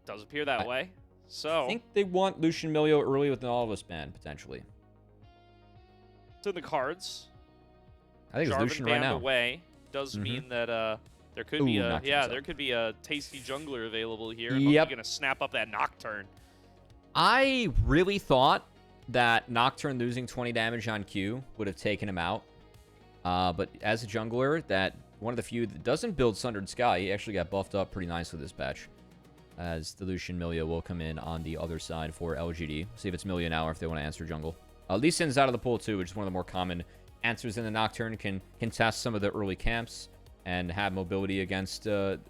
Does appear that way. So I think they want Lucian Milio early with an Nautilus ban, potentially. It's in the cards. I think it's Jarvan Lucian right banned now. away does mean that there could be a Nocturne's there up. could be a tasty jungler available here. Yep. Monki gonna snap up that Nocturne. I really thought that Nocturne losing 20 damage on Q would have taken him out. But as a jungler, that one of the few that doesn't build Sundered Sky, he actually got buffed up pretty nicely this patch. As the Lucian Milio will come in on the other side for LGD. See if it's Milio now or if they want to answer jungle. Lee Sin's out of the pool too, which is one of the more common answers in the Nocturne. Can test some of the early camps and have mobility against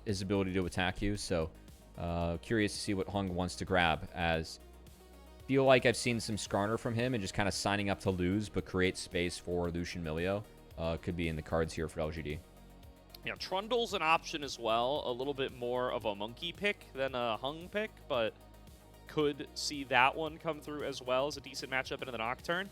his ability to attack you. So curious to see what Heng wants to grab, as feel like I've seen some Skarner from him and just kind of signing up to lose but create space for Lucian Milio. Could be in the cards here for LGD. Yeah, Trundle's an option as well. A little bit more of a Monki pick than a Heng pick, but could see that one come through as well as a decent matchup into the Nocturne.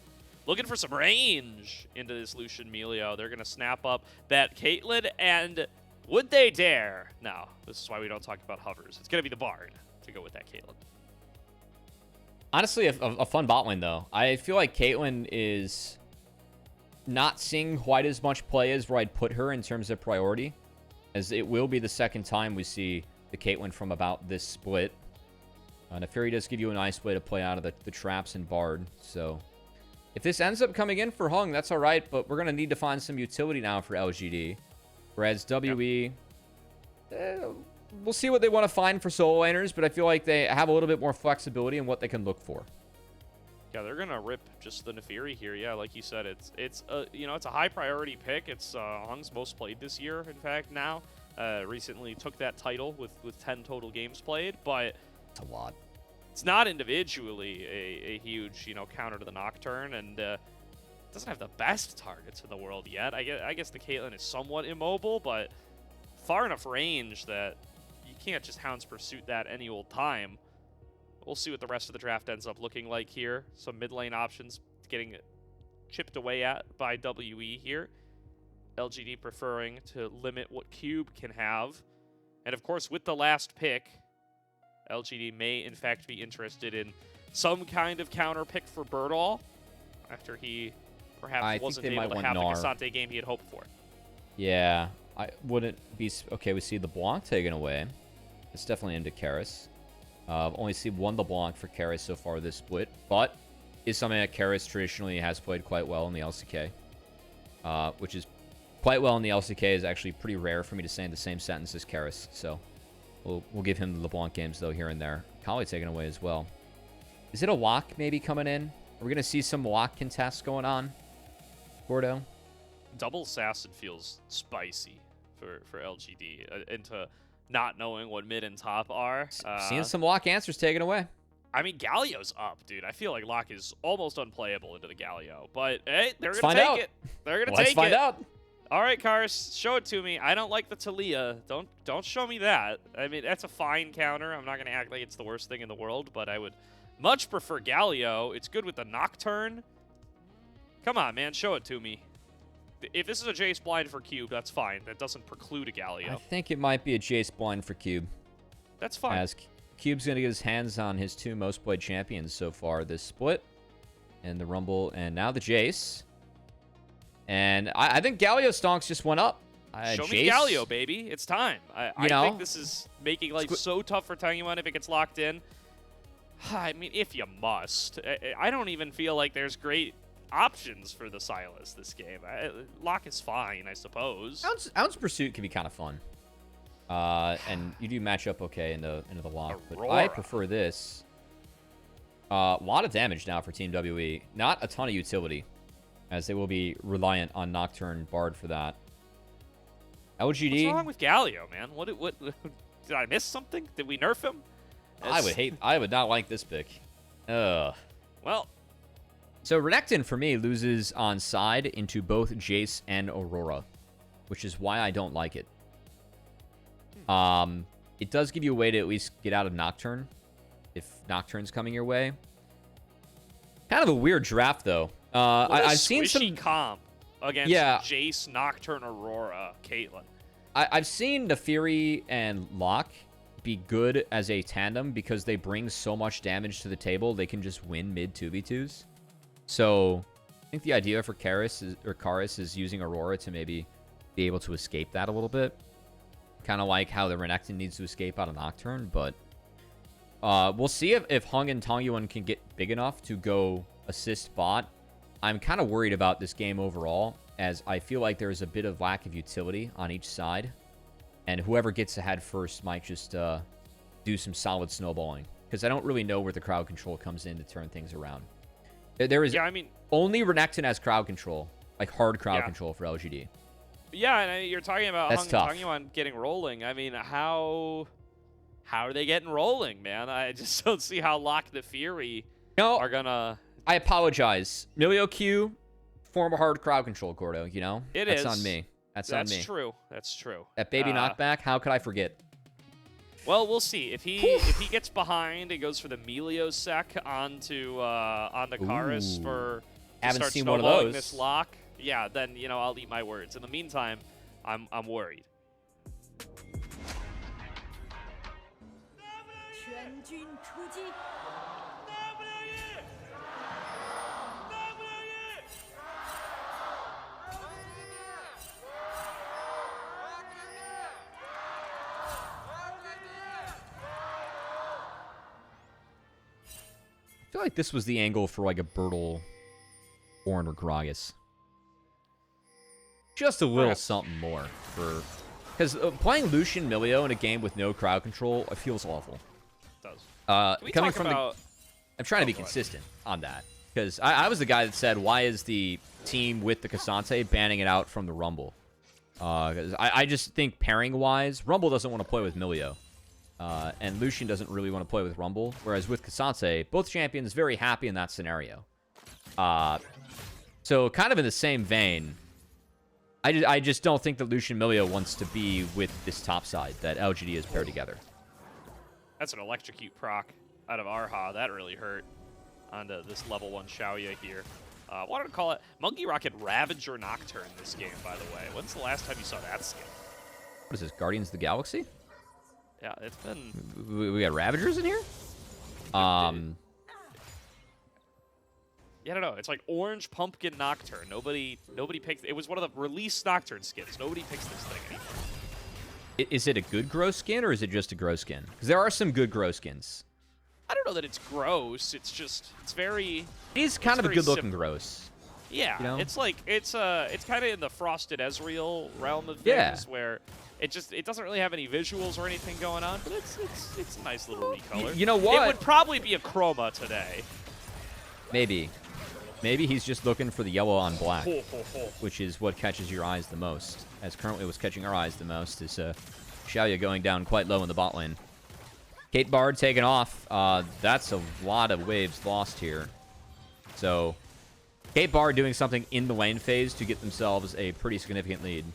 Looking for some range into this Lucian Milio. They're going to snap up that Caitlyn, and would they dare? No, this is why we don't talk about hovers. It's going to be the Bard to go with that Caitlyn. Honestly, a fun bot lane, though. I feel like Caitlyn is not seeing quite as much play as where I'd put her in terms of priority, as it will be the second time we see the Caitlyn from about this split. And Neferi does give you a nice way to play out of the traps and Bard, so if this ends up coming in for Heng, that's all right, but we're going to need to find some utility now for LGD. Whereas WE, we'll see what they want to find for solo laners, but I feel like they have a little bit more flexibility in what they can look for. Yeah, they're gonna rip just the Neferi here. Yeah, like you said, it's a it's a high priority pick. It's Heng's most played this year. In fact, now recently took that title with 10 total games played, but It's a lot. it's not individually a huge counter to the Nocturne, and doesn't have the best targets in the world yet. I guess the Caitlyn is somewhat immobile, but far enough range that you can't just Hound's Pursuit that any old time. We'll see what the rest of the draft ends up looking like here. Some mid lane options getting chipped away at by WE here. LGD preferring to limit what Cube can have. And of course, with the last pick, LGD may in fact be interested in some kind of counter pick for Burdol after he perhaps wasn't able to have the Cassante game he had hoped for. Yeah, I wouldn't be... Okay, we see the Blanc taken away. It's definitely into Karis. I've only seen one LeBlanc for Karis so far this split, but is something that Karis traditionally has played quite well in the LCK. Which is quite well in the LCK is actually pretty rare for me to say in the same sentence as Karis. So we'll give him the LeBlanc games, though, here and there. Kali taken away as well. Is it a lock maybe coming in? Are we going to see some lock contests going on? Gordo? Double Assassin feels spicy for LGD into not knowing what mid and top are. Seeing some lock answers taken away. I mean, Galio's up, dude. I feel like lock is almost unplayable into the Galio. But, hey, they're going to take it. They're going to take it. Let's find out. All right, Karis, show it to me. I don't like the Talia. Don't show me that. I mean, that's a fine counter. I'm not going to act like it's the worst thing in the world, but I would much prefer Galio. It's good with the Nocturne. Come on, man. Show it to me. If this is a Jace blind for Cube, that's fine. That doesn't preclude a Galio. I think it might be a Jace blind for Cube. That's fine. As Cube's going to get his hands on his two most played champions so far this split. And the Rumble, and now the Jace. And I think Galio stonks just went up. Show me Galio, baby. It's time. I think this is making life so tough for Tangyuan if it gets locked in. I mean, if you must. I don't even feel like there's great options for the Sylas this game. Lock is fine, I suppose. Ounce Pursuit can be kind of fun. And you do match up okay into the lock. Aurora. But I prefer this. A lot of damage now for Team WE. Not a ton of utility, as they will be reliant on Nocturne Bard for that. LGD. What's wrong with Galio, man? What did I miss something? Did we nerf him? I would not like this pick. Ugh. Well, so Renekton for me loses on side into both Jace and Aurora, which is why I don't like it. It does give you a way to at least get out of Nocturne if Nocturne's coming your way. Kind of a weird draft though. I've seen some comp against Jace, Nocturne, Aurora, Caitlyn. I've seen Neferi and Locke be good as a tandem because they bring so much damage to the table. They can just win mid 2v2s. So I think the idea for Karis is using Aurora to maybe be able to escape that a little bit. Kind of like how the Renekton needs to escape out of Nocturne, but we'll see if Heng and Tangyuan can get big enough to go assist bot. I'm kind of worried about this game overall, as I feel like there's a bit of lack of utility on each side, and whoever gets ahead first might just do some solid snowballing, because I don't really know where the crowd control comes in to turn things around. There is, only Renekton has crowd control, like hard crowd control for LGD. Yeah, and you're talking about That's tough. Tangyuan getting rolling. I mean, how are they getting rolling, man? I just don't see how Lock the Fury are gonna. I apologize. Milio Q, form a hard crowd control, Gordo. You know, that's on me. That's on me. That's true. That's true. That baby knockback. How could I forget? Well, we'll see if he gets behind and goes for the Milio sec onto Karis for haven't start seen one of snowballing those. this lock. Yeah, then I'll eat my words. In the meantime, I'm worried. I feel like this was the angle for like a Burdol, Ornn, or Gragas. Just a little something more for, because playing Lucian Milio in a game with no crowd control, it feels awful. It does. Coming from I'm trying to be consistent on that, because I was the guy that said, why is the team with the Cassante banning it out from the Rumble? Because I just think pairing wise, Rumble doesn't want to play with Milio. And Lucian doesn't really want to play with Rumble, whereas with Cassante, both champions very happy in that scenario. So kind of in the same vein, I just don't think that Lucian Milio wants to be with this top side that LGD has paired together. That's an electrocute proc out of Erha. That really hurt onto this level 1 Shaoye here. Wanted to call it Monkey Rocket Ravager Nocturne this game, by the way. When's the last time you saw that skin? What is this, Guardians of the Galaxy? Yeah, it's been... We got Ravagers in here? Yeah, I don't know. It's like Orange Pumpkin Nocturne. Nobody picked... It was one of the released Nocturne skins. Nobody picks this thing anymore. Is it a good grow skin, or is it just a grow skin? Because there are some good grow skins. I don't know that it's gross. It's just... It's very... It's kind of a good-looking gross. Yeah, you know? It's like... It's kind of in the Frosted Ezreal realm of things, where... It doesn't really have any visuals or anything going on, but it's a nice little recolor. You know what? It would probably be a chroma today. Maybe he's just looking for the yellow on black, which is what catches your eyes the most. As currently what's catching our eyes the most is Shaoye going down quite low in the bot lane. Kate Bard taken off. That's a lot of waves lost here. So Kate Bard doing something in the lane phase to get themselves a pretty significant lead.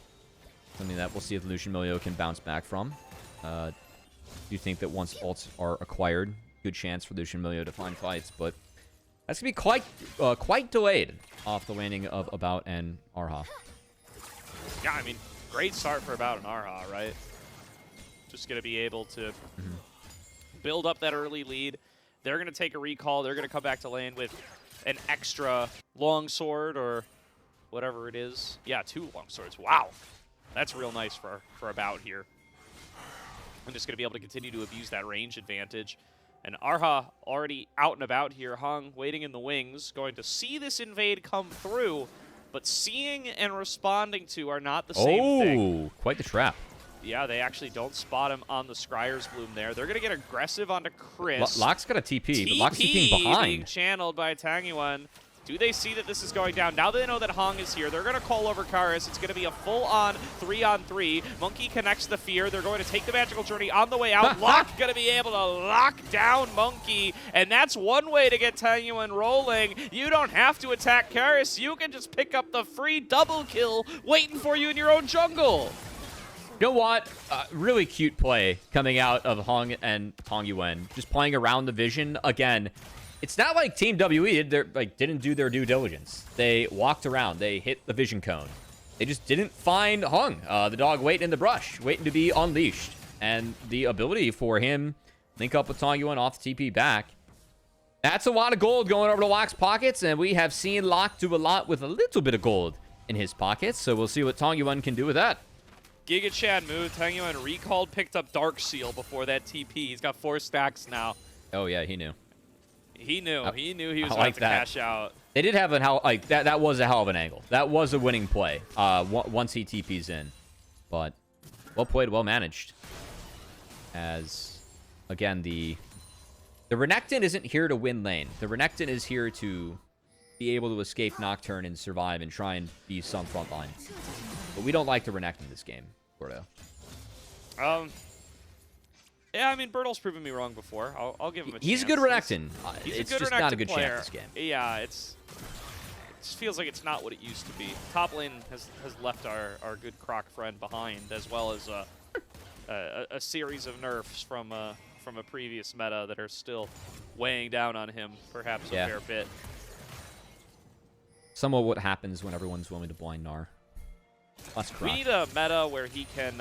Something that we'll see if Lucian Milio can bounce back from. Do you think that once ults are acquired, good chance for Lucian Milio to find fights, but that's going to be quite delayed off the landing of About and Erha. Yeah, I mean, great start for About and Erha, right? Just going to be able to build up that early lead. They're going to take a recall. They're going to come back to lane with an extra longsword or whatever it is. Yeah, 2 longswords. Wow. That's real nice for About here. I'm just going to be able to continue to abuse that range advantage. And Erha already out and about here. Heng waiting in the wings, going to see this invade come through, but seeing and responding to are not the same thing. Oh, quite the trap. Yeah, they actually don't spot him on the Scryer's Bloom there. They're going to get aggressive onto Chris. Locke's got a TP, but Locke's TPing behind. Being channeled by Tangyuan. Do they see that this is going down? Now they know that Heng is here. They're going to call over Karis. It's going to be a full-on 3-on-3. Monkey connects the fear. They're going to take the magical journey on the way out. Locke going to be able to lock down Monkey, and that's one way to get Tangyuan rolling. You don't have to attack Karis. You can just pick up the free double kill waiting for you in your own jungle. You know what? Really cute play coming out of Heng and Tangyuan. Just playing around the vision again. It's not like Team WE didn't do their due diligence. They walked around. They hit the vision cone. They just didn't find Heng, the dog waiting in the brush, waiting to be unleashed. and the ability for him link up with Tangyuan off the TP back. That's a lot of gold going over to Locke's pockets, and we have seen Locke do a lot with a little bit of gold in his pockets, so we'll see what Tangyuan can do with that. Giga Chad move. Tangyuan recalled, picked up Dark Seal before that TP. He's got 4 stacks now. Oh, yeah, he knew. He knew he was like about to that. cash out. They did have that was a hell of an angle. That was a winning play once he TP's in. But well played, well managed. As, again, the Renekton isn't here to win lane. The Renekton is here to be able to escape Nocturne and survive and try and be some front line. But we don't like the Renekton this game, Gordo. Yeah, I mean, Burdol's proven me wrong before. I'll give him a chance. He's a good Renekton. He's It's a good just Renekton not a good player. champ this game. Yeah, it just feels like it's not what it used to be. Top lane has left our good Croc friend behind, as well as a series of nerfs from a previous meta that are still weighing down on him, perhaps a fair bit. Somewhat what happens when everyone's willing to blind Gnar. Plus Croc. We need a meta where he can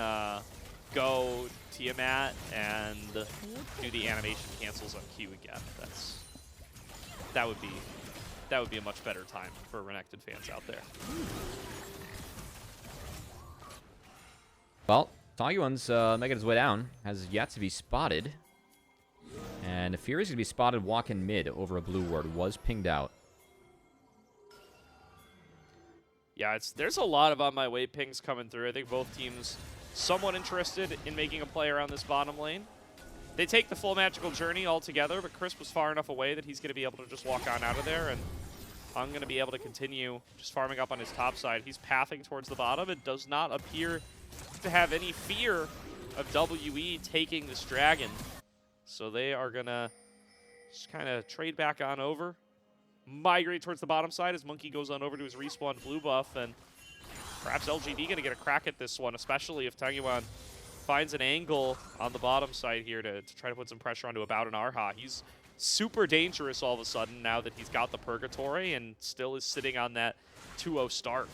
go Tiamat and do the animation cancels on Q again. That would be a much better time for Renekton fans out there. Well, Tangyuan's making his way down. Has yet to be spotted. And Fury's going to be spotted walking mid over a blue ward. Was pinged out. Yeah, there's a lot of on my way pings coming through. I think both teams somewhat interested in making a play around this bottom lane. They take the full magical journey altogether, but Chris was far enough away that he's going to be able to just walk on out of there, and I'm going to be able to continue just farming up on his top side. He's pathing towards the bottom and does not appear to have any fear of WE taking this dragon. So they are going to just kind of trade back on over, migrate towards the bottom side as Monki goes on over to his respawn blue buff, and perhaps LGD going to get a crack at this one, especially if Tangyuan finds an angle on the bottom side here to try to put some pressure onto about an Erha. He's super dangerous all of a sudden now that he's got the Purgatory and still is sitting on that 2-0 start.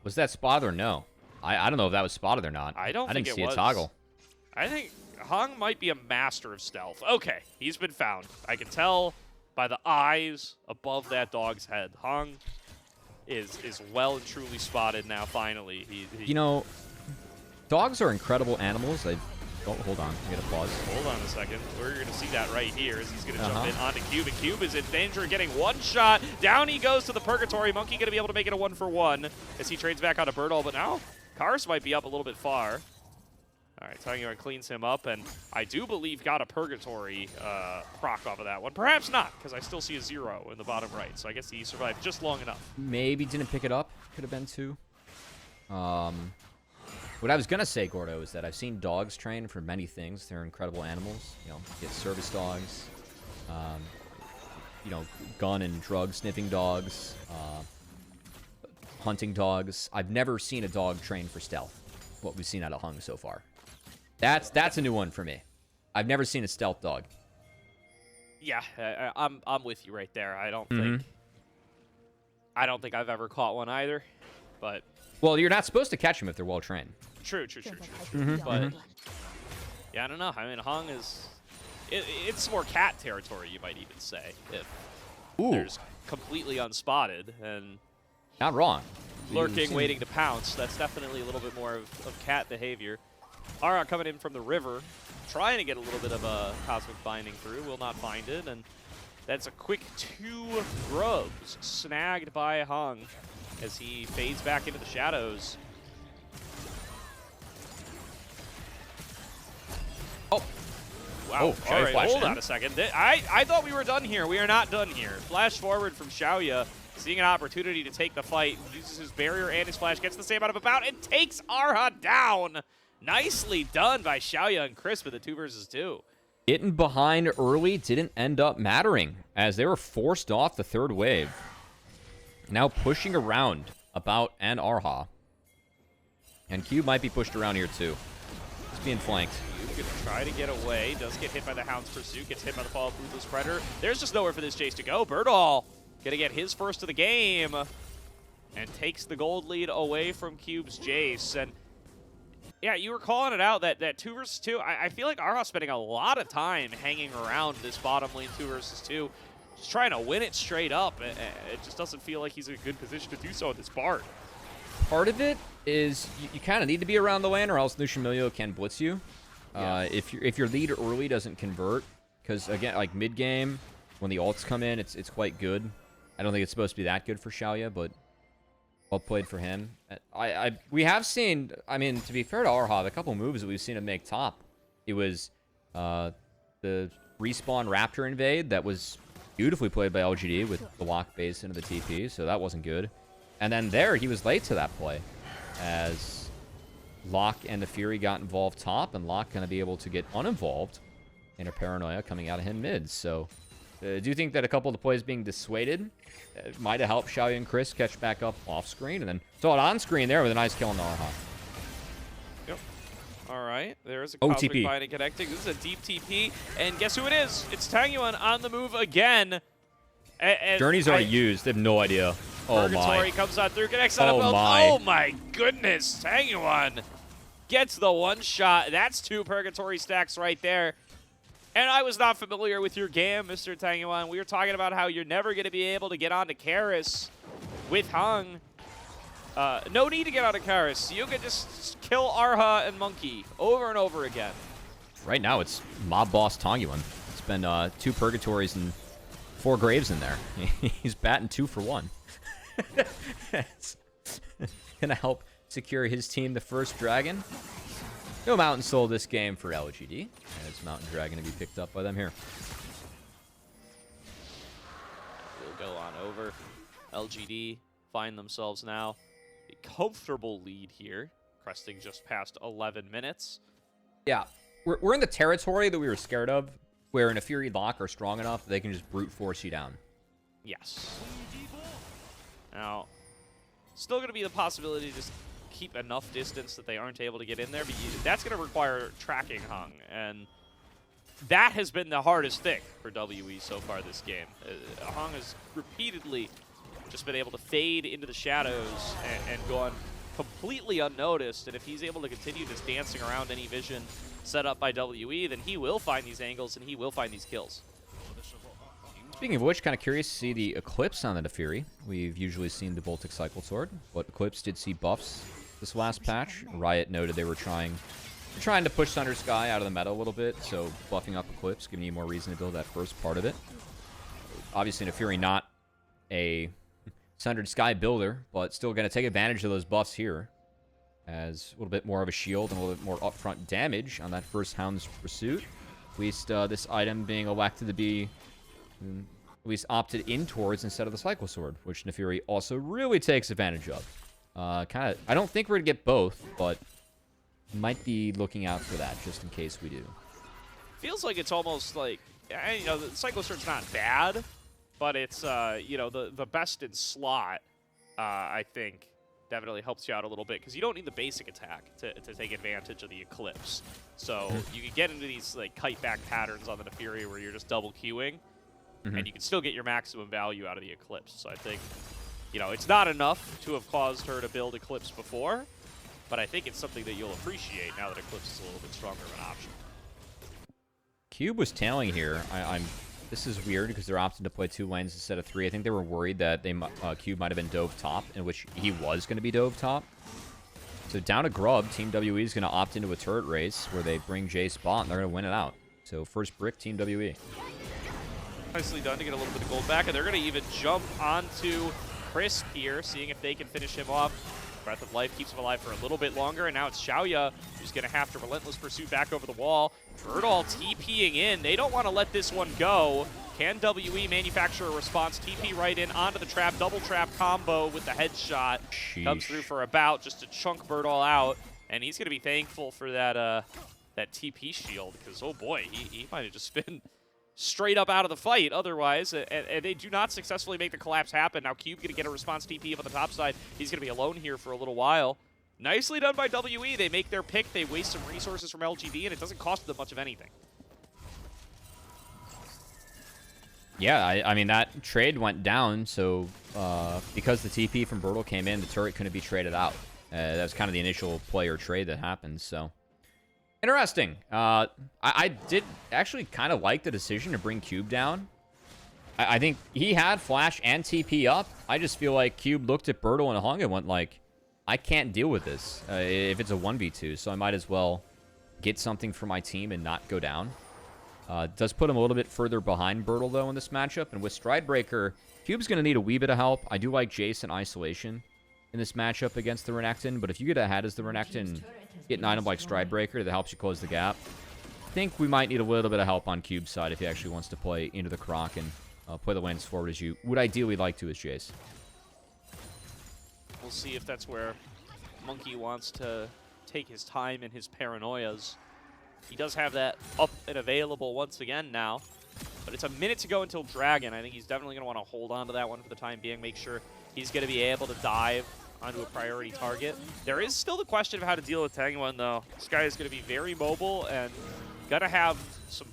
Was that spotted or no? I don't know if that was spotted or not. I didn't see a toggle. I think Heng might be a master of stealth. Okay, he's been found. I can tell by the eyes above that dog's head. Heng is well and truly spotted now, finally. You know, dogs are incredible animals. Oh, hold on. I gotta pause. Hold on a second. We're going to see that right here as he's going to jump in onto Cube, and Cube is in danger of getting one shot. Down he goes to the Purgatory. Monki going to be able to make it a 1-for-1 as he trades back onto Burdol, but now Karis might be up a little bit far. All right, Tangyuan cleans him up, and I do believe got a Purgatory proc off of that one. Perhaps not, because I still see a 0 in the bottom right, so I guess he survived just long enough. Maybe didn't pick it up. Could have been 2. What I was going to say, Gordo, is that I've seen dogs train for many things. They're incredible animals. You know, get service dogs, you know, gun and drug sniffing dogs, hunting dogs. I've never seen a dog train for stealth, what we've seen out of Heng so far. That's a new one for me. I've never seen a stealth dog. Yeah, I'm with you right there. I don't think I've ever caught one either, but well, you're not supposed to catch them if they're well trained. True. But yeah, I don't know. I mean, Heng is it's more cat territory, you might even say, if there's completely unspotted and not wrong. Lurking, waiting to pounce. That's definitely a little bit more of cat behavior. Erha coming in from the river, trying to get a little bit of a cosmic binding through, will not find it, and that's a quick 2 grubs snagged by Heng as he fades back into the shadows. Oh. Wow. Oh, all right, hold on a second. I thought we were done here. We are not done here. Flash forward from Shaoye, seeing an opportunity to take the fight, uses his barrier and his flash, gets the same out of about, and takes Erha down. Nicely done by Shaoye and Chris with the 2 versus 2. Getting behind early didn't end up mattering as they were forced off the 3rd wave. Now pushing around about and Erha. And Cube might be pushed around here too. He's being flanked. Cube gonna try to get away. Does get hit by the Hound's Pursuit. Gets hit by the Fall of Ruthless Predator. There's just nowhere for this chase to go. Burdol gonna get his first of the game. and takes the gold lead away from Cube's Jace. And yeah, you were calling it out, that 2 versus 2. I feel like Erha spending a lot of time hanging around this bottom lane 2 versus 2, just trying to win it straight up. It just doesn't feel like he's in a good position to do so at this part. Part of it is you kind of need to be around the lane, or else Lucian Milio can blitz you. Yeah. If your lead early doesn't convert, because again, like mid game when the ults come in, it's quite good. I don't think it's supposed to be that good for Shaoye, but well played for him. We have seen, I mean, to be fair to Erha, a couple moves that we've seen him make top. It was the respawn Raptor invade that was beautifully played by LGD with the lock base into the TP, so that wasn't good. And then there, he was late to that play, as Locke and the Fury got involved top, and Locke going to be able to get uninvolved in a paranoia coming out of him mid. So I do think that a couple of the plays being dissuaded might have helped Shaoye and Chris catch back up off screen, and then saw it on screen there with a nice kill on the Erha. Yep. All right, there's a OTP. Cosmic Bind connecting. This is a deep TP, and guess who it is? It's Tangyuan on the move again. Journey's already used. They have no idea. Oh Purgatory my. comes on through, connects on a belt. Oh my goodness, Tangyuan gets the one shot. That's 2 Purgatory stacks right there. And I was not familiar with your game, Mr. Tangyuan. We were talking about how you're never going to be able to get onto Karis with Heng. No need to get onto Karis. You can just kill Erha and Monki over and over again. Right now, it's mob boss Tangyuan. It's been 2 Purgatories and 4 Graves in there. He's batting 2 for 1. It's gonna help secure his team the first dragon. No Mountain Soul this game for LGD, and it's Mountain Dragon to be picked up by them here. We'll go on over. LGD find themselves now a comfortable lead here, cresting just past 11 minutes. Yeah, we're in the territory that we were scared of, where in a Fury Lock are strong enough that they can just brute force you down. Yes. Now, still going to be the possibility to just keep enough distance that they aren't able to get in there, but that's going to require tracking Heng, and that has been the hardest thing for WE so far this game. Heng has repeatedly just been able to fade into the shadows and gone completely unnoticed, and if he's able to continue just dancing around any vision set up by WE, then he will find these angles and he will find these kills. Speaking of which, kind of curious to see the Eclipse on the Fury. We've usually seen the Voltic Cycle Sword, but Eclipse did see buffs this last patch. Riot noted they were trying to push Thunder Sky out of the meta a little bit, so buffing up Eclipse, giving you more reason to build that first part of it. Obviously, in a Fury, not a Sundered Sky builder, but still going to take advantage of those buffs here, as a little bit more of a shield and a little bit more upfront damage on that first Hound's Pursuit. At least this item being elected to be at least opted in towards instead of the Cycle Sword, which Nefiri also really takes advantage of. I don't think we're going to get both, but might be looking out for that just in case we do. Feels like it's almost like, you know, the Cycle Sword's not bad, but it's, you know, the best in slot, I think, definitely helps you out a little bit, because you don't need the basic attack to take advantage of the Eclipse. So you can get into these like kite back patterns on the Nefiri where you're just double queuing, and you can still get your maximum value out of the Eclipse. So I think, you know, it's not enough to have caused her to build Eclipse before, but I think it's something that you'll appreciate now that Eclipse is a little bit stronger of an option. Cube was tailing here. This is weird because they're opting to play 2 lanes instead of 3. I think they were worried that Cube might have been dove top, in which he was going to be dove top. So down to Grub, Team WE is going to opt into a turret race where they bring Jace bot, and they're going to win it out. So first brick, Team WE. Nicely done to get a little bit of gold back, and they're going to even jump onto Crisp here, seeing if they can finish him off. Breath of Life keeps him alive for a little bit longer, and now it's Shaoye who's going to have to Relentless Pursuit back over the wall. Burdol TPing in. They don't want to let this one go. Can WE manufacture a response? TP right in onto the trap. Double trap combo with the headshot. Sheesh. Comes through for about just to chunk Burdol out, and he's going to be thankful for that that TP shield, because, oh boy, he might have just been straight up out of the fight otherwise, and they do not successfully make the collapse happen. Now Cube going to get a response TP up on the top side. He's going to be alone here for a little while. Nicely done by WE. They make their pick. They waste some resources from LGD, and it doesn't cost them much of anything. Yeah, I mean, that trade went down, so because the TP from Burdol came in, the turret couldn't be traded out. That was kind of the initial player trade that happened, so... Interesting. I did actually kind of like the decision to bring Cube down. I think he had Flash and TP up. I just feel like Cube looked at Burdol and Heng and went like, I can't deal with this if it's a 1v2, so I might as well get something for my team and not go down. Does put him a little bit further behind Burdol, though, in this matchup. And with Stridebreaker, Cube's going to need a wee bit of help. I do like Jace and Isolation in this matchup against the Renekton. But if you get ahead as the Renekton, get an item like Stridebreaker that helps you close the gap, I think we might need a little bit of help on Cube's side if he actually wants to play into the Croc and play the lanes forward as you would ideally like to as Jace. We'll see if that's where Monki wants to take his time and his paranoias. He does have that up and available once again now, but it's a minute to go until Dragon. I think he's definitely going to want to hold on to that one for the time being, make sure he's going to be able to dive onto a priority target. There is still the question of how to deal with Tangyuan, though. This guy is going to be very mobile and going to have some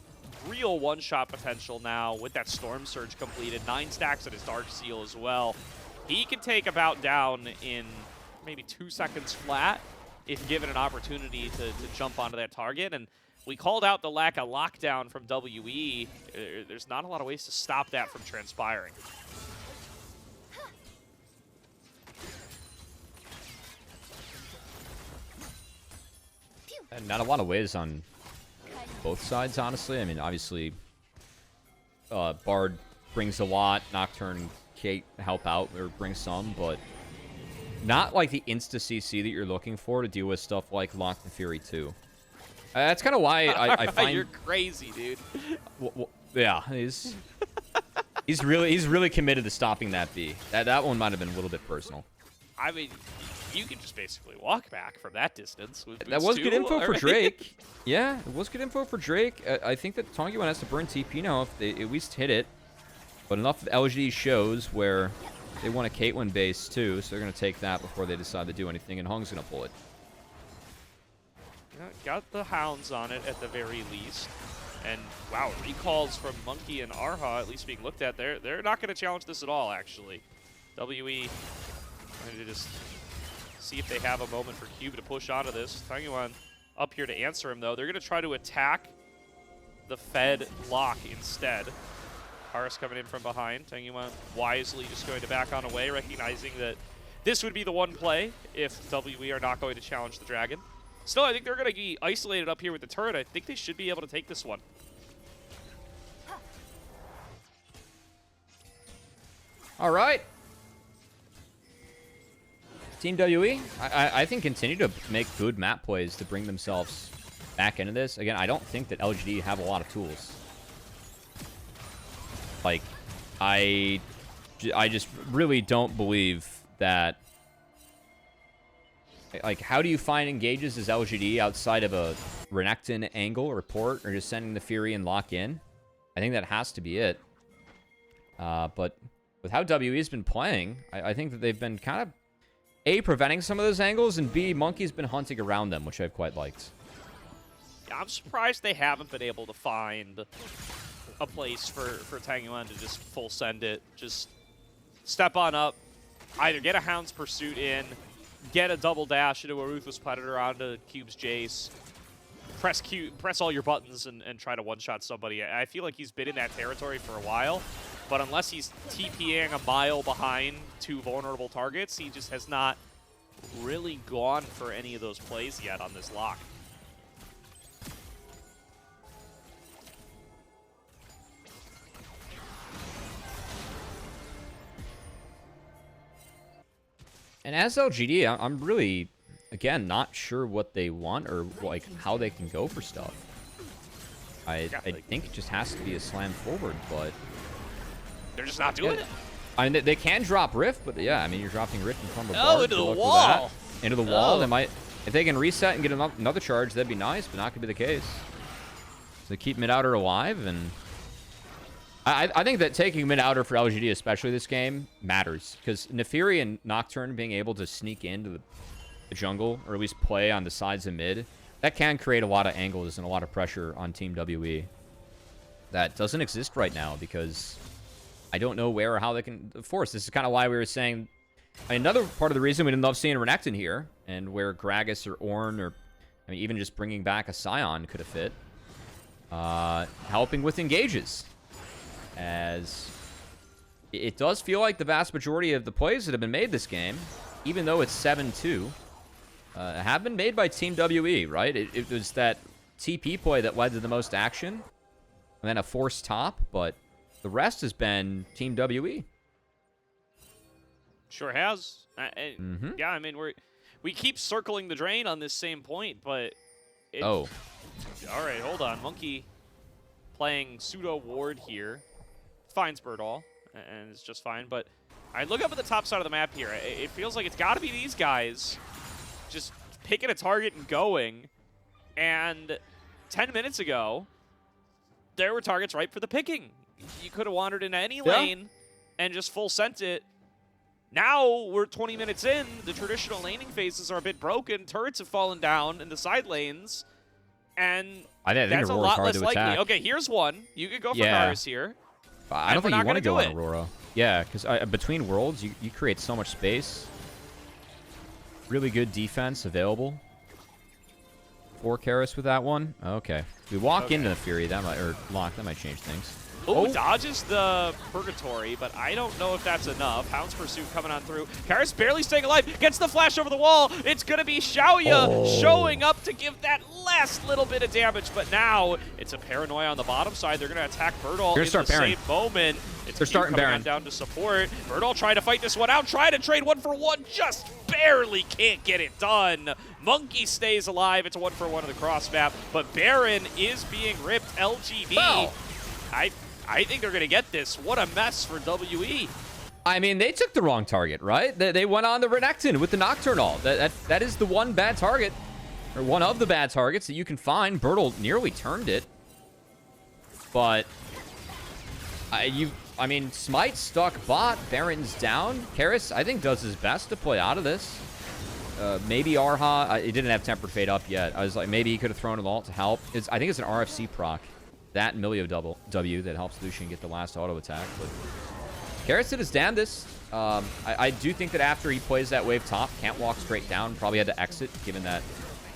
real one-shot potential now with that Storm Surge completed. 9 stacks at his Dark Seal as well. He can take a bout down in maybe 2 seconds flat if given an opportunity to jump onto that target. And we called out the lack of lockdown from WE. There's not a lot of ways to stop that from transpiring. And not a lot of ways on both sides, honestly. I mean, obviously, Bard brings a lot. Nocturne, Kate help out or bring some, but not like the insta-CC that you're looking for to deal with stuff like Locked in Fury 2. That's kind of why I find... You're crazy, dude. Yeah, he's really committed to stopping that B. That one might have been a little bit personal. I mean, you can just basically walk back from that distance. With that was good info for right? Drake. Yeah, it was good info for Drake. I think that Tangyuan has to burn TP now if they at least hit it. But enough of LGD shows where they want a Caitlyn base too, so they're going to take that before they decide to do anything, and Heng's going to pull it. Yeah, got the Hounds on it at the very least. And, wow, recalls from Monki and Erha at least being looked at. They're not going to challenge this at all, actually. WE trying to just see if they have a moment for Cube to push onto this. Tangyuan up here to answer him, though. They're going to try to attack the Fed lock instead. Karis coming in from behind. Tangyuan wisely just going to back on away, recognizing that this would be the one play if WE are not going to challenge the Dragon. Still, I think they're going to be isolated up here with the turret. I think they should be able to take this one. All right. Team WE, I think continue to make good map plays to bring themselves back into this. Again, I don't think that LGD have a lot of tools. Like, I just really don't believe that... Like, how do you find engages as LGD outside of a Renekton angle or port, or just sending the Fury and lock in? I think that has to be it. But with how WE's been playing, I think that they've been kind of, A, preventing some of those angles, and B, Monkey's been hunting around them, which I've quite liked. Yeah, I'm surprised they haven't been able to find a place for Tangyuan to just full send it. Just step on up, either get a Hound's Pursuit in, get a double dash into a Ruthless Predator onto Cube's Jace, press all your buttons and try to one-shot somebody. I feel like he's been in that territory for a while, but unless he's TPing a mile behind 2 vulnerable targets, he just has not really gone for any of those plays yet on this lock. And as LGD, I'm really, again, not sure what they want or like how they can go for stuff. I think it just has to be a slam forward, but they're just not doing it. I mean, they can drop Rift, but yeah, I mean, you're dropping Rift in front of a Bard. Into the wall. Into the wall. They might, if they can reset and get another charge, that'd be nice, but not gonna be the case. So keep mid-outer alive, and I think that taking mid-outer for LGD, especially this game, matters. Because Nefiri and Nocturne being able to sneak into the jungle, or at least play on the sides of mid, that can create a lot of angles and a lot of pressure on Team WE. That doesn't exist right now because I don't know where or how they can force. This is kind of why we were saying... Another part of the reason we didn't love seeing Renekton here, and where Gragas or Ornn, or I mean, even just bringing back a Scion could have fit. Helping with engages. As it does feel like the vast majority of the plays that have been made this game, even though it's 7-2, have been made by Team WE, right? It was that TP play that led to the most action, and then a forced top, but the rest has been Team WE. Sure has. Yeah, I mean, we keep circling the drain on this same point, but... All right, hold on. Monki playing pseudo ward here. Finds Burdol, and it's just fine, but I look up at the top side of the map here. It feels like it's got to be these guys just picking a target and going, and 10 minutes ago, there were targets ripe for the picking. You could have wandered into any lane and just full sent it. Now we're 20 minutes in. The traditional laning phases are a bit broken. Turrets have fallen down in the side lanes. And I think that's a lot less likely. Attack. Okay, here's one. You could go for Karis here. I don't think you want to go on Aurora. Yeah, because between worlds, you create so much space. Really good defense available for Karis with that one. Okay. We walk into the Fury. That might, or Lock. That might change things. Oh, dodges the Purgatory, but I don't know if that's enough. Hound's Pursuit coming on through. Karis barely staying alive. Gets the flash over the wall. It's going to be Shaoye showing up to give that last little bit of damage, but now it's a Paranoia on the bottom side. They're going to attack Burdol in the same moment. They're starting Baron down to support. Burdol trying to fight this one out, trying to trade 1-for-1, just barely can't get it done. Monki stays alive. It's a 1-for-1 of the cross map, but Baron is being ripped. LGD. Wow. I think they're going to get this. What a mess for WE. I mean, they took the wrong target, right? They went on the Renekton with the Nocturnal. That is the one bad target, or one of the bad targets that you can find. Burdol nearly turned it. But, I mean, Smite stuck bot. Baron's down. Karis, I think, does his best to play out of this. Maybe Erha, it didn't have Tempered Fate up yet. I was like, maybe he could have thrown an ult to help. I think it's an RFC proc. That and Milio W that helps Lucian get the last auto attack. But Karis did his damnedest. I do think that after he plays that wave top, can't walk straight down. Probably had to exit, given that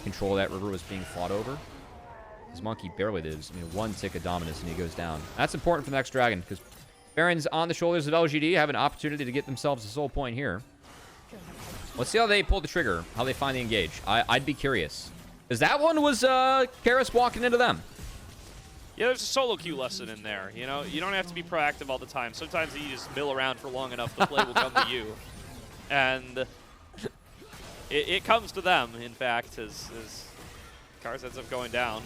control of that river was being fought over. His Monki barely lives. I mean, one tick of dominance and he goes down. That's important for the next dragon, because Baron's on the shoulders of LGD, have an opportunity to get themselves a soul point here. Let's see how they pull the trigger, how they find the engage. I'd be curious. Because that one was Karis walking into them. Yeah, there's a solo queue lesson in there. You know, you don't have to be proactive all the time. Sometimes you just mill around for long enough, the play will come to you. And it comes to them, in fact, as Karis ends up going down.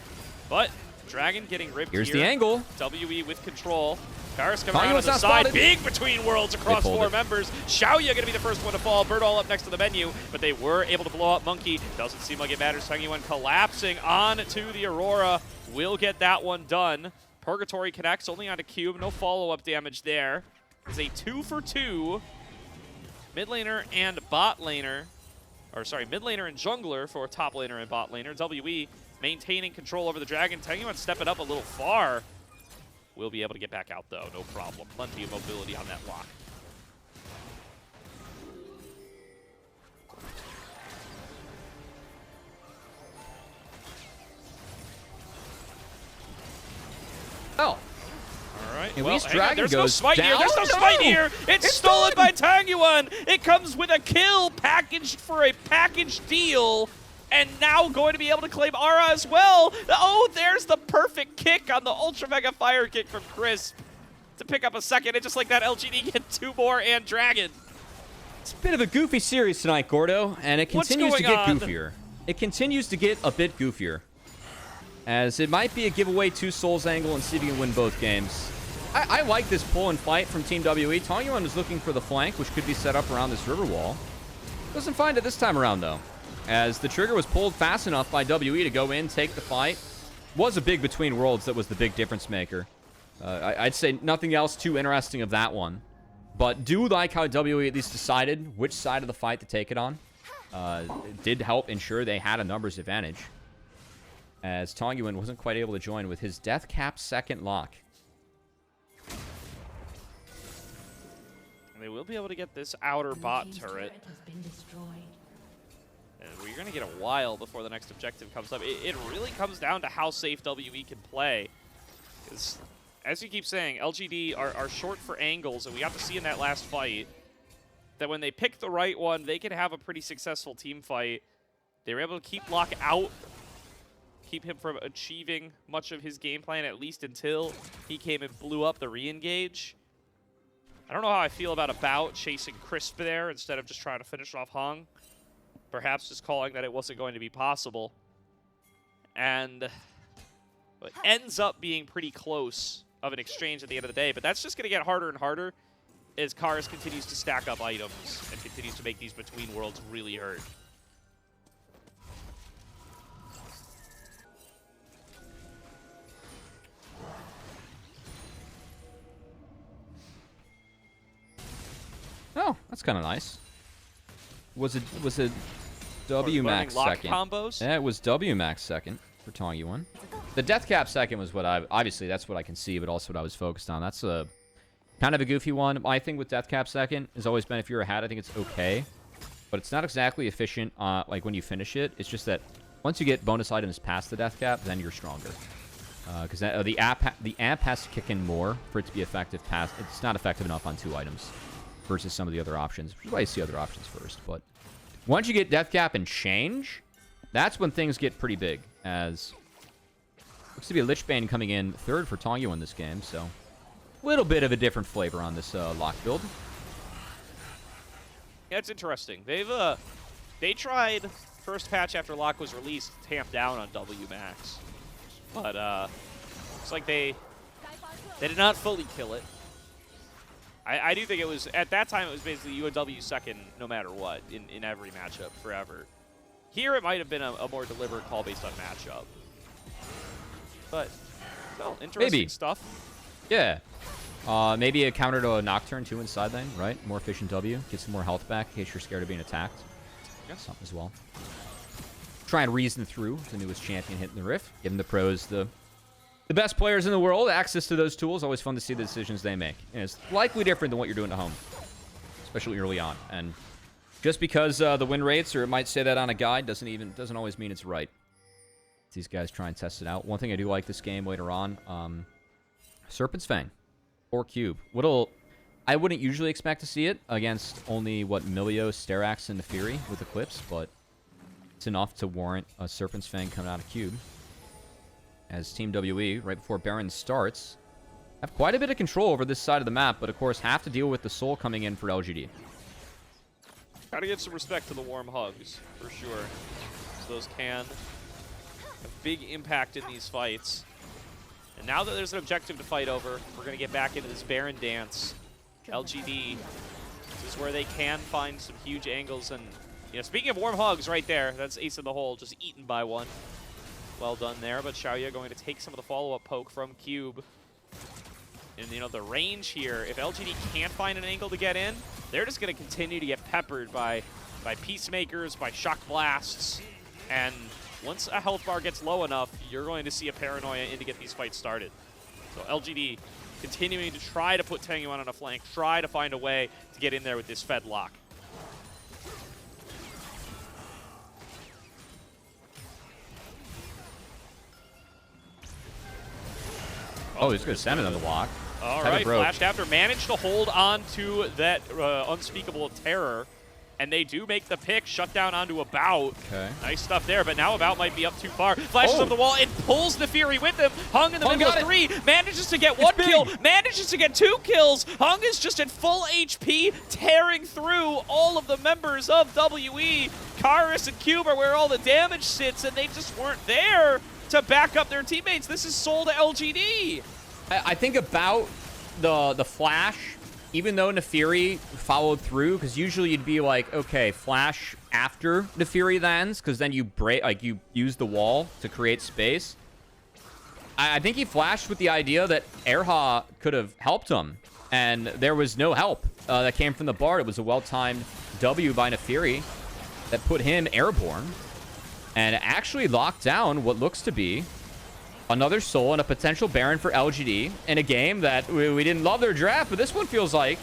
But Dragon getting ripped here. Here's the angle. WE with control. Karis coming around on the side. Big between worlds across 4 members. Shaoye going to be the first one to fall. Burdol up next to the menu, but they were able to blow up Monki. Doesn't seem like it matters. Tangyuan collapsing on to the Aurora. Will get that one done. Purgatory connects only on a cube. No follow-up damage there. It's a 2-for-2. Mid laner and bot laner. Or sorry, mid laner and jungler for top laner and bot laner. WE maintaining control over the Dragon. Tangyuan stepping up a little far. Will be able to get back out, though. No problem. Plenty of mobility on that lock. Oh. All right. At well, least Dragon there's goes no smite down. here. There's no smite here. It's stolen by Tangyuan. It comes with a kill packaged for a package deal. And now going to be able to claim Erha as well. Oh, there's the perfect kick on the Ultra Mega Fire Kick from Chris to pick up a second. And just like that, LGD get 2 more and Dragon. It's a bit of a goofy series tonight, Gordo, and it continues to get goofier. It continues to get a bit goofier. As it might be a giveaway 2 souls angle and see if you can win both games. I like this pull and fight from Team WE. Tangyuan is looking for the flank, which could be set up around this river wall. Doesn't find it this time around, though. As the trigger was pulled fast enough by WE to go in, take the fight. Was a big between worlds that was the big difference maker. I'd say nothing else too interesting of that one. But do like how WE at least decided which side of the fight to take it on. It did help ensure they had a numbers advantage. As Tangyuan wasn't quite able to join with his death cap second lock. they will be able to get this outer bot turret. And we're going to get a while before the next objective comes up. It really comes down to how safe WE can play. Because, as you keep saying, LGD are short for angles, and we got to see in that last fight that when they pick the right one, they can have a pretty successful team fight. They were able to keep Locke out, keep him from achieving much of his game plan, at least until he came and blew up the re-engage. I don't know how I feel about chasing Crisp there instead of just trying to finish off Heng. Perhaps just calling that it wasn't going to be possible. And it ends up being pretty close of an exchange at the end of the day, but that's just going to get harder and harder as Karis continues to stack up items and continues to make these between worlds really hurt. Oh, that's kind of nice. Was it W max second? Combos? Yeah, it was W max second for Tangyuan. The death cap second was what obviously that's what I can see, but also what I was focused on. That's a kind of a goofy one. My thing with death cap second has always been if you're a hat, I think it's okay, but it's not exactly efficient. Like when you finish it, it's just that once you get bonus items past the death cap, then you're stronger. Because the amp has to kick in more for it to be effective. It's not effective enough on 2 items versus some of the other options, which is why you see other options first. But once you get death cap and change, that's when things get pretty big. As looks to be a Lich Bane coming in 3rd for Tangyuan in this game, so a little bit of a different flavor on this Locke build. Yeah, it's interesting. They tried first patch after Locke was released to tamp down on W max, but it's like they did not fully kill it. I do think it was, at that time, it was basically UNW second no matter what in every matchup forever. Here, it might have been a more deliberate call based on matchup. But, well, interesting stuff. Yeah. Maybe a counter to a Nocturne, too, in side lane, right? More efficient W. Get some more health back in case you're scared of being attacked. Yeah. Something as well. Try and reason through the newest champion hitting the riff. Giving the pros the best players in the world access to those tools. Always fun to see the decisions they make. And it's likely different than what you're doing at home, especially early on. And just because the win rates, or it might say that on a guide, doesn't always mean it's right. These guys try and test it out. One thing I do like this game later on, Serpent's Fang or Cube. I wouldn't usually expect to see it against only Milio, Sterax, and Nefiri with Eclipse, but it's enough to warrant a Serpent's Fang coming out of Cube. As Team WE, right before Baron starts, have quite a bit of control over this side of the map, but of course have to deal with the Soul coming in for LGD. Gotta give some respect to the warm hugs, for sure. So those can have big impact in these fights. And now that there's an objective to fight over, we're gonna get back into this Baron dance. LGD, this is where they can find some huge angles. And, you know, speaking of warm hugs right there, that's ace in the hole, just eaten by one. Well done there, but Shaoye going to take some of the follow-up poke from Cube. And, you know, the range here, if LGD can't find an angle to get in, they're just going to continue to get peppered by Peacemakers, by Shock Blasts. And once a health bar gets low enough, you're going to see a Paranoia in to get these fights started. So LGD continuing to try to put Tangyuan on a flank, try to find a way to get in there with this Fed lock. Oh, he's going to send it on the block. All right, flashed after. Managed to hold on to that unspeakable terror. And they do make the pick, shut down onto About. Okay. Nice stuff there, but now About might be up too far. Flashes on the wall and pulls Nefiri with him. Heng in the middle of 3, manages to get 1 kill, manages to get 2 kills. Heng is just at full HP, tearing through all of the members of WE. Karis and Cube are where all the damage sits, and they just weren't there to back up their teammates. This is soul to LGD. I think about the flash, even though Nefiri followed through, because usually you'd be like, okay, flash after Nefiri lands, because then you break, like you use the wall to create space. I think he flashed with the idea that Erha could have helped him, and there was no help that came from the Bard. It was a well-timed W by Nefiri that put him airborne and actually locked down what looks to be another soul and a potential Baron for LGD in a game that we didn't love their draft, but this one feels like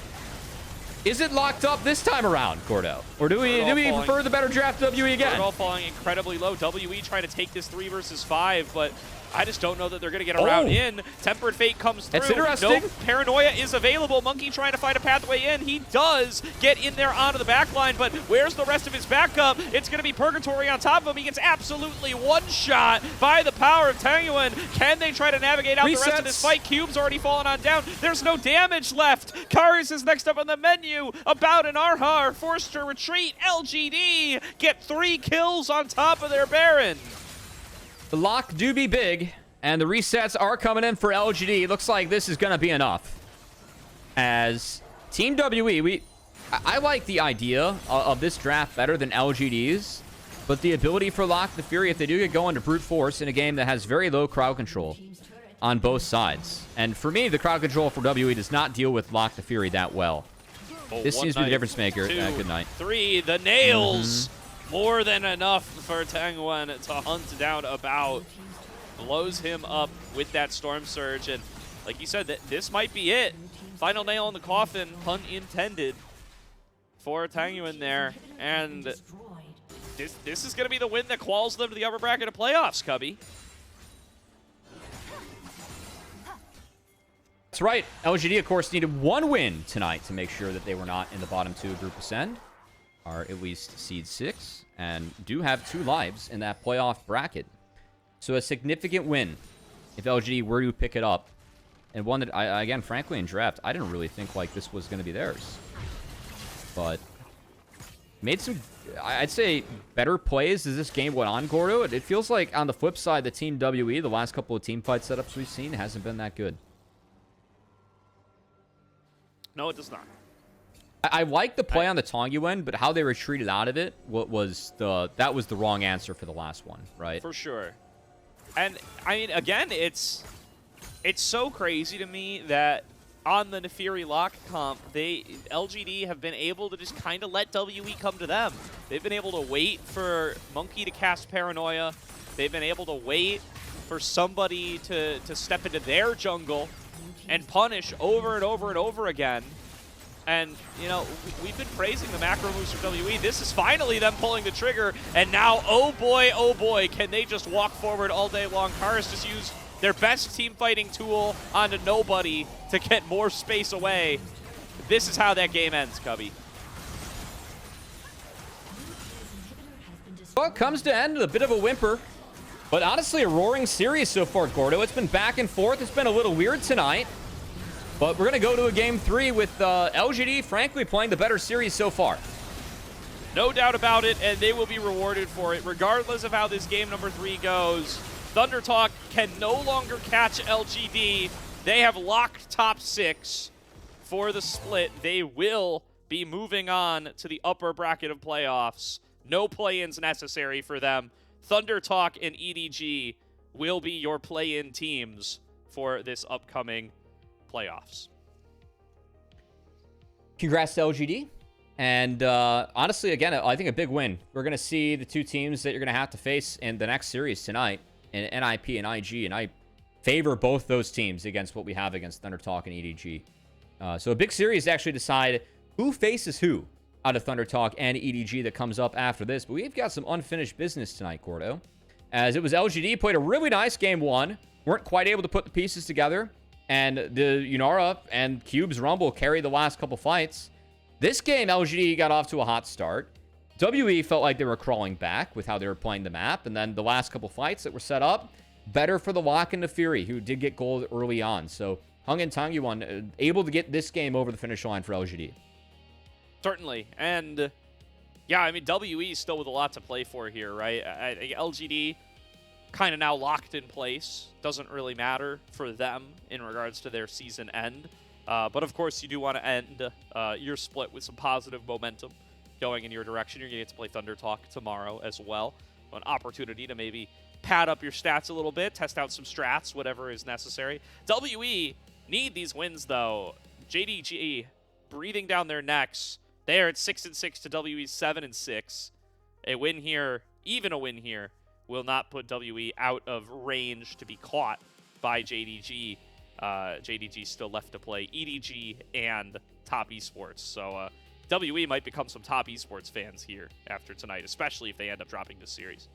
Is it locked up this time around, Gordo? Or do we prefer the better draft WE again? Burdol falling incredibly low. WE trying to take this 3 versus 5, but I just don't know that they're going to get around in. Tempered Fate comes through. That's interesting. No Paranoia is available. Monki trying to find a pathway in. He does get in there onto the back line, but where's the rest of his backup? It's going to be Purgatory on top of him. He gets absolutely one-shot by the power of Tangyuan. Can they try to navigate out the rest of this fight? Cube's already fallen on down. There's no damage left. Karis is next up on the menu. About and Erha are forced to retreat. LGD get 3 kills on top of their Baron. The lock do be big, and the resets are coming in for LGD. Looks like this is going to be enough. As Team WE, I like the idea of this draft better than LGD's, but the ability for Lock the Fury, if they do get going to brute force in a game that has very low crowd control on both sides. And for me, the crowd control for WE does not deal with Lock the Fury that well. This seems to be the difference maker. 2, Good night. 3, the nails. More than enough for Tangyuan to hunt down About. Blows him up with that Storm Surge. And like you said, this might be it. Final nail in the coffin, pun intended, for Tangyuan there. And this is going to be the win that quals them to the upper bracket of playoffs, Cubby. That's right. LGD, of course, needed 1 win tonight to make sure that they were not in the bottom 2 of Group Ascend, are at least seed 6, and do have 2 lives in that playoff bracket. So a significant win if LGD were to pick it up. And one that, again, frankly, in draft, I didn't really think like this was going to be theirs. But made some, I'd say, better plays as this game went on, Gordo. It feels like on the flip side, the Team WE, the last couple of team fight setups we've seen, hasn't been that good. No, it does not. I like the play on the Tangyuan, but how they retreated out of it that was the wrong answer for the last one, right? For sure. And I mean, again, it's so crazy to me that on the Nefiri Lock comp, LGD have been able to just kind of let WE come to them. They've been able to wait for Monki to cast Paranoia. They've been able to wait for somebody to step into their jungle and punish over and over and over again. And, you know, we've been praising the macro moves from WE. This is finally them pulling the trigger. And now, oh boy, can they just walk forward all day long. Karis just used their best team fighting tool onto nobody to get more space away. This is how that game ends, Cubby. Well, it comes to end, a bit of a whimper. But honestly, a roaring series so far, Gordo. It's been back and forth. It's been a little weird tonight. But we're going to go to a game 3 with LGD, frankly, playing the better series so far. No doubt about it, and they will be rewarded for it. Regardless of how this game number 3 goes, Thunder Talk can no longer catch LGD. They have locked top 6 for the split. They will be moving on to the upper bracket of playoffs. No play-ins necessary for them. Thunder Talk and EDG will be your play-in teams for this upcoming playoffs. Congrats to LGD. And honestly, again, I think a big win. We're going to see the 2 teams that you're going to have to face in the next series tonight, in NIP and IG, and I favor both those teams against what we have against Thunder Talk and EDG. So a big series to actually decide who faces who out of Thunder Talk and EDG that comes up after this. But we've got some unfinished business tonight, Gordo. As it was LGD played a really nice game 1. Weren't quite able to put the pieces together. And the Yunara and Cube's Rumble carried the last couple fights. This game, LGD got off to a hot start. WE felt like they were crawling back with how they were playing the map. And then the last couple fights that were set up, better for the Lock and the Fury, who did get gold early on. So Heng and Tangyuan able to get this game over the finish line for LGD. Certainly. And yeah, I mean, WE still with a lot to play for here, right? LGD kind of now locked in place. Doesn't really matter for them in regards to their season end. But of course, you do want to end your split with some positive momentum going in your direction. You're going to get to play Thunder Talk tomorrow as well. An opportunity to maybe pad up your stats a little bit, test out some strats, whatever is necessary. WE need these wins, though. JDG breathing down their necks. They are at 6-6 to WE's 7-6. A win here, even a win here, will not put WE out of range to be caught by JDG JDG still left to play EDG and Top Esports. So WE might become some Top Esports fans here after tonight, especially if they end up dropping this series.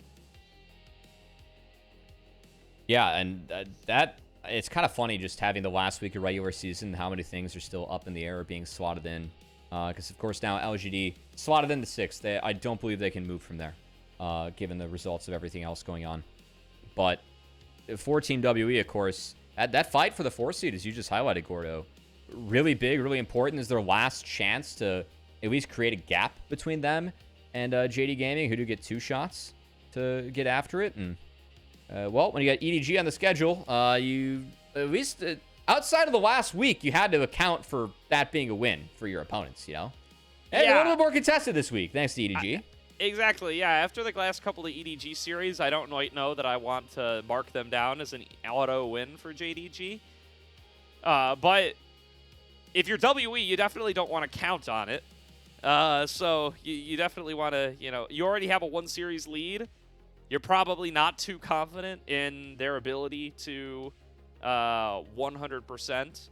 Yeah, and that it's kind of funny just having the last week of regular season, how many things are still up in the air or being slotted in. Because, of course, now LGD slotted in the 6th. I don't believe they can move from there, given the results of everything else going on. But for Team WE, of course, that fight for the 4th seed, as you just highlighted, Gordo, really big, really important. Is their last chance to at least create a gap between them and JD Gaming, who do get 2 shots to get after it. And, well, when you got EDG on the schedule, you at least... outside of the last week, you had to account for that being a win for your opponents, you know? And a little bit more contested this week, thanks to EDG. Exactly, yeah. After the last couple of EDG series, I don't quite know that I want to mark them down as an auto win for JDG. But if you're WE, you definitely don't want to count on it. So you definitely want to, you already have a 1-series lead. You're probably not too confident in their ability to 100%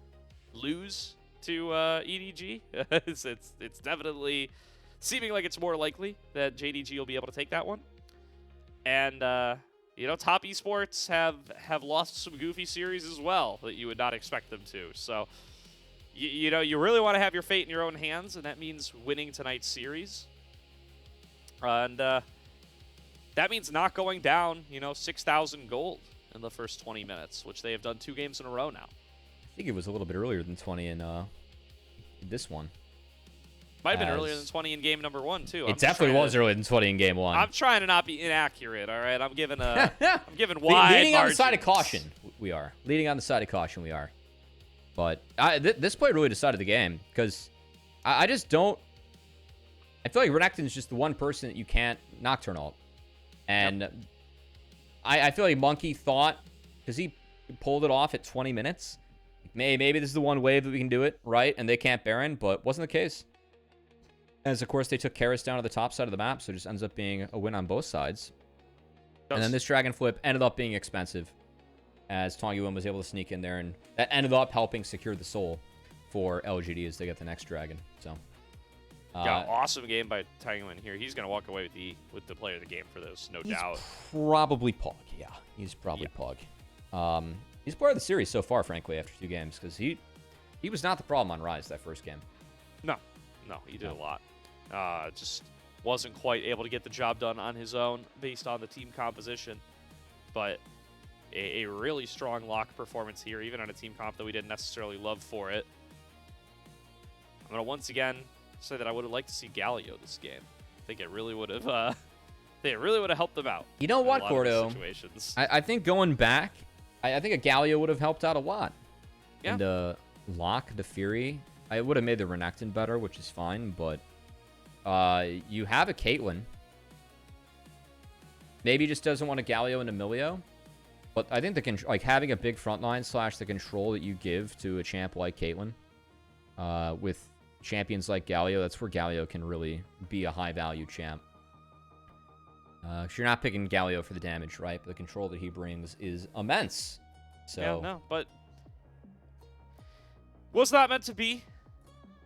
lose to EDG. It's definitely seeming like it's more likely that JDG will be able to take that one. And Top Esports have lost some goofy series as well that you would not expect them to. So you really want to have your fate in your own hands, and that means winning tonight's series. And that means not going down 6,000 gold in the first 20 minutes, which they have done 2 games in a row now. I think it was a little bit earlier than 20 in this one. Might have been earlier than 20 in game number 1 too. It definitely was earlier than 20 in game 1. I'm trying to not be inaccurate. All right, I'm giving wide leading on the margins. side of caution. We are leading on the side of caution. We are, but this play really decided the game because I just don't. I feel like Renekton's just the one person that you can't Nocturne ult, and. Yep. I feel like Monki thought, because he pulled it off at 20 minutes, maybe this is the one wave that we can do it, right? And they can't Baron, but wasn't the case. As, of course, they took Karis down to the top side of the map, so it just ends up being a win on both sides. And then this Dragon Flip ended up being expensive, as Tangyuan was able to sneak in there, and that ended up helping secure the soul for LGD as they get the next Dragon. So, yeah, awesome game by Tangyuan here. He's gonna walk away with the player of the game for this, no doubt. Probably Pog. Yeah, he's probably Pog. He's player of the series so far, frankly, after 2 games, because he was not the problem on Rise that first game. No, he did a lot. Just wasn't quite able to get the job done on his own based on the team composition. But a really strong lock performance here, even on a team comp that we didn't necessarily love for it. I'm gonna once again say that I would have liked to see Galio this game. I think it really would have. It really would have helped them out. You know what, Gordo? I think going back, I think a Galio would have helped out a lot. Yeah. And lock the Fury, I would have made the Renekton better, which is fine. But you have a Caitlyn. Maybe just doesn't want a Galio and Emilio. But I think having a big frontline / the control that you give to a champ like Caitlyn, with champions like Galio, that's where Galio can really be a high-value champ. Because you're not picking Galio for the damage, right? But the control that he brings is immense. So yeah, no, but was not meant to be.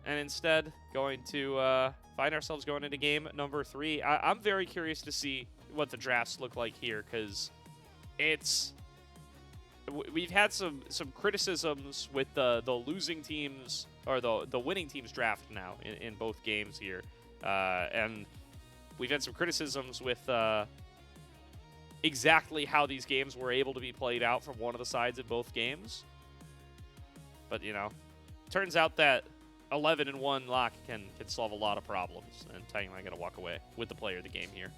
And instead, going to find ourselves going into game number 3. I'm very curious to see what the drafts look like here, because we've had some criticisms with the losing teams, or the winning teams draft now in both games here. And we've had some criticisms with exactly how these games were able to be played out from one of the sides in both games. But, turns out that 11-1 lock can solve a lot of problems. And Tangyuan going to walk away with the player of the game here.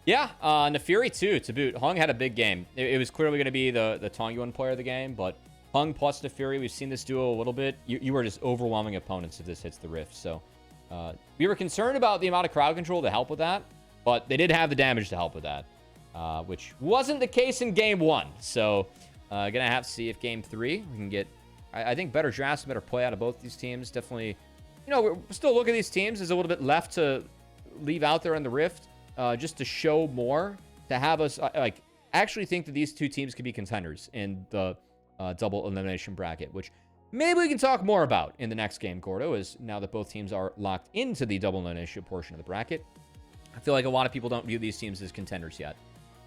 Yeah, Nefiri too, to boot. Heng had a big game. It was clearly going to be the Tangyuan player of the game, but Heng plus Nefiri, we've seen this duo a little bit. You were just overwhelming opponents if this hits the Rift. So we were concerned about the amount of crowd control to help with that, but they did have the damage to help with that, which wasn't the case in Game 1. So going to have to see if Game 3 we can get, I think, better drafts, better play out of both these teams. Definitely, we're still looking at these teams. There's a little bit left to leave out there in the Rift. Just to show more, to have us actually think that these two teams could be contenders in the double elimination bracket, which maybe we can talk more about in the next game, Gordo, as now that both teams are locked into the double elimination portion of the bracket. I feel like a lot of people don't view these teams as contenders yet,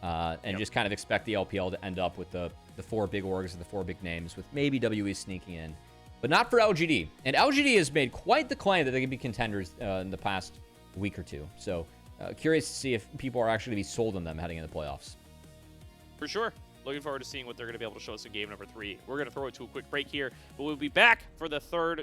and just kind of expect the LPL to end up with the 4 big orgs and the 4 big names, with maybe WE sneaking in. But not for LGD. And LGD has made quite the claim that they can be contenders in the past week or two. So curious to see if people are actually going to be sold on them heading into the playoffs. For sure. Looking forward to seeing what they're going to be able to show us in game number 3. We're going to throw it to a quick break here, but we'll be back for the third